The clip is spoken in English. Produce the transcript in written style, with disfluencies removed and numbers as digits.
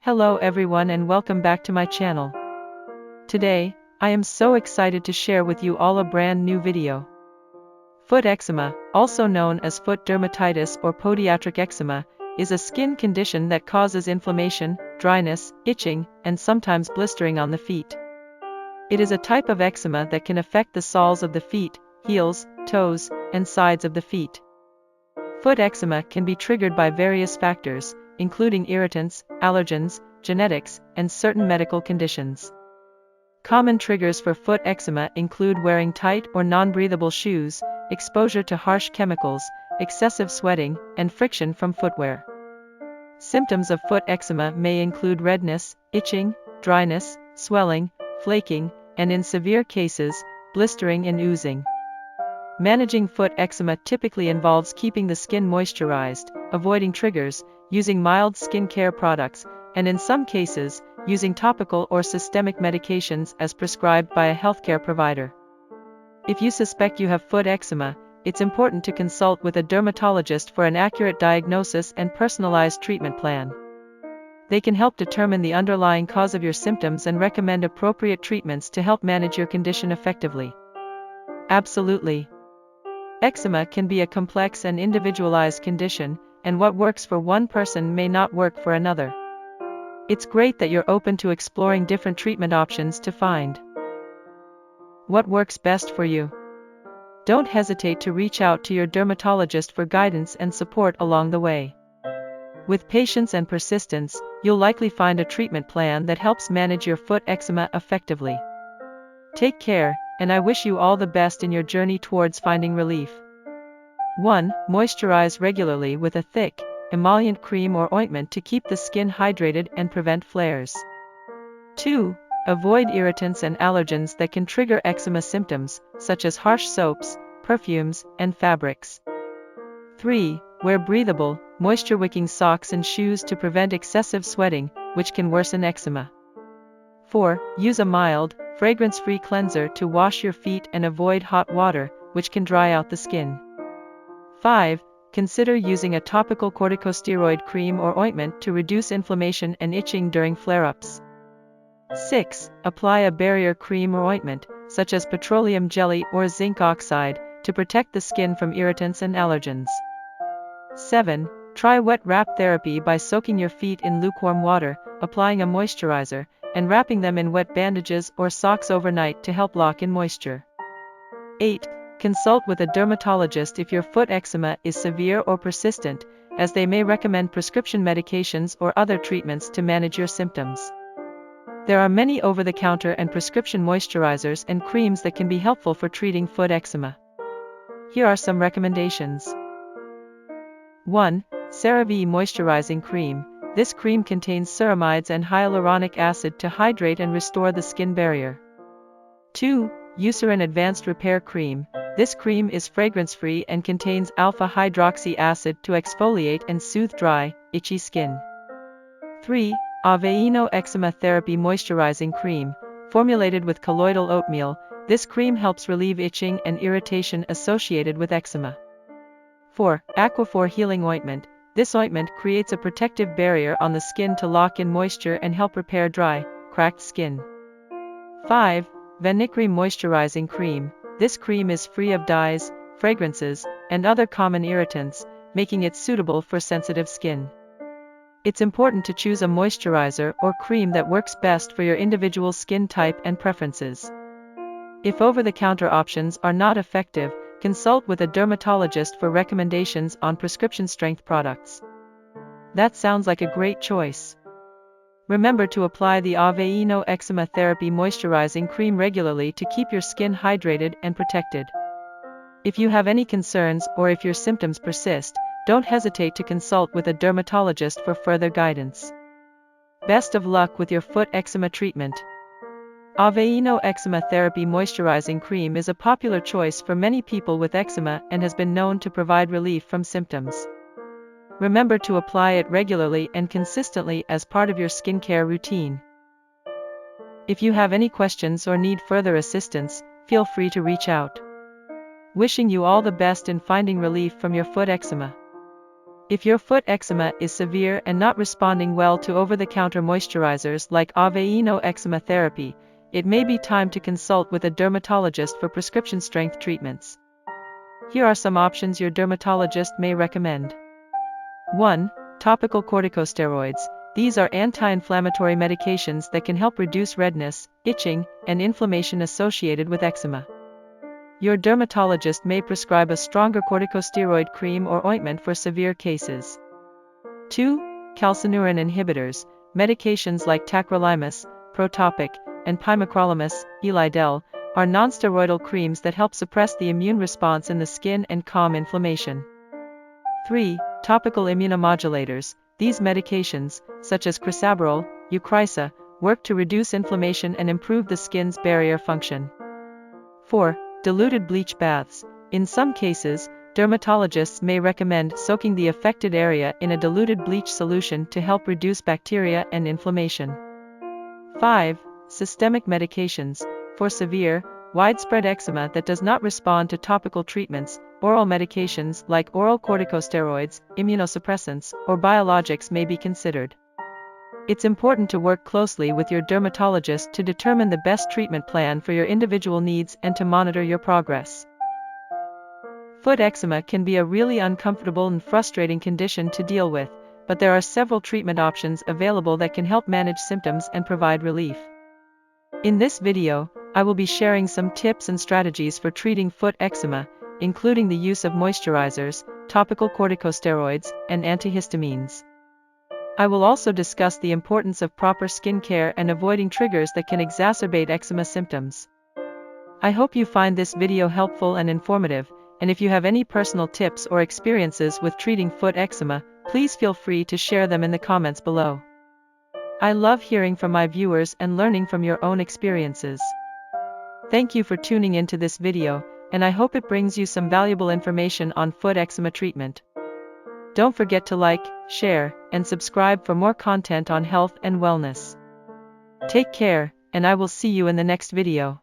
Hello everyone and welcome back to my channel. Today, I am so excited to share with you all a brand new video. Foot eczema, also known as foot dermatitis or podiatric eczema, is a skin condition that causes inflammation, dryness, itching, and sometimes blistering on the feet. It is a type of eczema that can affect the soles of the feet, heels, toes, and sides of the feet. Foot eczema can be triggered by various factors, including irritants, allergens, genetics, and certain medical conditions. Common triggers for foot eczema include wearing tight or non-breathable shoes, exposure to harsh chemicals, excessive sweating, and friction from footwear. Symptoms of foot eczema may include redness, itching, dryness, swelling, flaking, and in severe cases, blistering and oozing. Managing foot eczema typically involves keeping the skin moisturized, avoiding triggers, using mild skincare products, and in some cases, using topical or systemic medications as prescribed by a healthcare provider. If you suspect you have foot eczema, it's important to consult with a dermatologist for an accurate diagnosis and personalized treatment plan. They can help determine the underlying cause of your symptoms and recommend appropriate treatments to help manage your condition effectively. Absolutely. Eczema can be a complex and individualized condition, and what works for one person may not work for another. It's great that you're open to exploring different treatment options to find what works best for you. Don't hesitate to reach out to your dermatologist for guidance and support along the way. With patience and persistence, you'll likely find a treatment plan that helps manage your foot eczema effectively. Take care, and I wish you all the best in your journey towards finding relief. 1. Moisturize regularly with a thick, emollient cream or ointment to keep the skin hydrated and prevent flares. 2. Avoid irritants and allergens that can trigger eczema symptoms, such as harsh soaps, perfumes, and fabrics. 3. Wear breathable, moisture-wicking socks and shoes to prevent excessive sweating, which can worsen eczema. 4. Use a mild, fragrance-free cleanser to wash your feet and avoid hot water, which can dry out the skin. 5. Consider using a topical corticosteroid cream or ointment to reduce inflammation and itching during flare-ups. 6. Apply a barrier cream or ointment, such as petroleum jelly or zinc oxide, to protect the skin from irritants and allergens. 7. Try wet wrap therapy by soaking your feet in lukewarm water, applying a moisturizer, and wrapping them in wet bandages or socks overnight to help lock in moisture. 8. Consult with a dermatologist if your foot eczema is severe or persistent, as they may recommend prescription medications or other treatments to manage your symptoms. There are many over-the-counter and prescription moisturizers and creams that can be helpful for treating foot eczema. Here are some recommendations. 1. CeraVe Moisturizing Cream. This cream contains ceramides and hyaluronic acid to hydrate and restore the skin barrier. 2. Eucerin Advanced Repair Cream. This cream is fragrance-free and contains alpha-hydroxy acid to exfoliate and soothe dry, itchy skin. 3. Aveeno Eczema Therapy Moisturizing Cream. Formulated with colloidal oatmeal, this cream helps relieve itching and irritation associated with eczema. 4. Aquaphor Healing Ointment. This ointment creates a protective barrier on the skin to lock in moisture and help repair dry, cracked skin. 5. Vanicream Moisturizing Cream. This cream is free of dyes, fragrances, and other common irritants, making it suitable for sensitive skin. It's important to choose a moisturizer or cream that works best for your individual skin type and preferences. If over-the-counter options are not effective, consult with a dermatologist for recommendations on prescription-strength products. That sounds like a great choice. Remember to apply the Aveeno Eczema Therapy Moisturizing Cream regularly to keep your skin hydrated and protected. If you have any concerns or if your symptoms persist, don't hesitate to consult with a dermatologist for further guidance. Best of luck with your foot eczema treatment. Aveeno Eczema Therapy Moisturizing Cream is a popular choice for many people with eczema and has been known to provide relief from symptoms. Remember to apply it regularly and consistently as part of your skincare routine. If you have any questions or need further assistance, feel free to reach out. Wishing you all the best in finding relief from your foot eczema. If your foot eczema is severe and not responding well to over-the-counter moisturizers like Aveeno eczema therapy, it may be time to consult with a dermatologist for prescription-strength treatments. Here are some options your dermatologist may recommend. 1. Topical corticosteroids. These are anti-inflammatory medications that can help reduce redness, itching, and inflammation associated with eczema. Your dermatologist may prescribe a stronger corticosteroid cream or ointment for severe cases. 2. Calcineurin inhibitors. Medications like tacrolimus, Protopic, and pimecrolimus, Elidel, are nonsteroidal creams that help suppress the immune response in the skin and calm inflammation. 3. Topical immunomodulators. These medications, such as crisaborole, Eucrisa, work to reduce inflammation and improve the skin's barrier function. 4. Diluted bleach baths. In some cases, dermatologists may recommend soaking the affected area in a diluted bleach solution to help reduce bacteria and inflammation. 5. Systemic medications. For severe, widespread eczema that does not respond to topical treatments, oral medications like oral corticosteroids, immunosuppressants, or biologics may be considered. It's important to work closely with your dermatologist to determine the best treatment plan for your individual needs and to monitor your progress. Foot eczema can be a really uncomfortable and frustrating condition to deal with, but there are several treatment options available that can help manage symptoms and provide relief. In this video, I will be sharing some tips and strategies for treating foot eczema, including the use of moisturizers, topical corticosteroids, and antihistamines. I will also discuss the importance of proper skin care and avoiding triggers that can exacerbate eczema symptoms. I hope you find this video helpful and informative, and if you have any personal tips or experiences with treating foot eczema, please feel free to share them in the comments below. I love hearing from my viewers and learning from your own experiences. Thank you for tuning into this video, and I hope it brings you some valuable information on foot eczema treatment. Don't forget to like, share, and subscribe for more content on health and wellness. Take care, and I will see you in the next video.